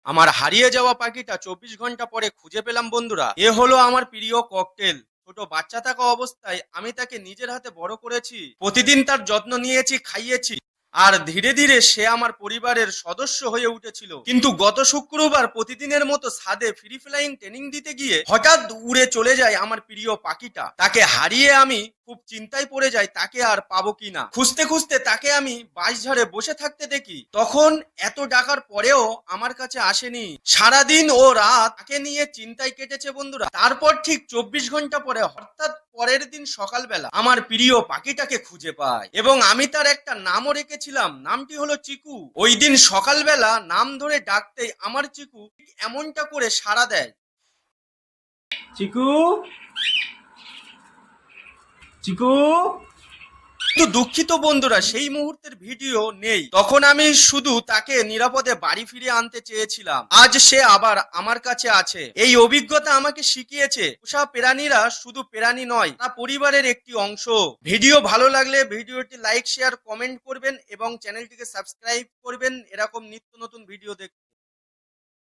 আমার হারিয়ে যাওয়া পাখিটা 24 ঘন্টা পরে খুঁজে পেলাম বন্ধুরা। এ হলো আমার প্রিয় ককটেল। ছোট বাচ্চা থাকা অবস্থায় আমি তাকে নিজের হাতে বড় করেছি, প্রতিদিন তার যত্ন নিয়েছি, খাইয়েছি, আর ধীরে ধীরে সে আমার পরিবারের সদস্য হয়ে উঠেছিল। কিন্তু গত শুক্রবার প্রতিদিনের মতো ছাদে ফ্রি ফ্লাইং ট্রেনিং দিতে গিয়ে হঠাৎ উড়ে চলে যায় আমার প্রিয় পাখিটা। তাকে হারিয়ে আমি খুব চিন্তায় পড়ে যাই, তাকে আর পাবো কিনা। খুঁজতে খুঁজতে তাকে আমি বাঁশঝাড়ে বসে থাকতে দেখি। তখন এত ডাকার পরেও আমার কাছে আসেনি। সারাদিন ও রাত তাকে নিয়ে চিন্তায় কেটেছে বন্ধুরা। তারপর ঠিক 24 ঘন্টা পরে অর্থাৎ পরের দিন সকালবেলা আমার প্রিয় পাখিটাকে খুঁজে পাই, এবং আমি তার একটা নামও রেখেছিলাম। নামটি হলো চিকু। ওই দিন সকালবেলা নাম ধরে ডাকতেই আমার চিকু ঠিক এমনটা করে সাড়া দেয়। চিকু, চিকু। কিন্তু দুঃখিত বন্ধুরা, সেই মুহূর্তের ভিডিও নেই। তখন আমি শুধু তাকে নিরাপদে বাড়ি ফিরিয়ে আনতে চেয়েছিলাম। আজ সে আবার আমার কাছে আছে। এই অভিজ্ঞতা আমাকে শিখিয়েছে পোষা প্রাণীরা শুধু প্রাণী নয়, তা পরিবারের একটি অংশ। ভিডিও ভালো লাগলে ভিডিওটি লাইক, শেয়ার, কমেন্ট করবেন এবং চ্যানেলটিকে সাবস্ক্রাইব করবেন এরকম নিত্য নতুন ভিডিও দেখতে।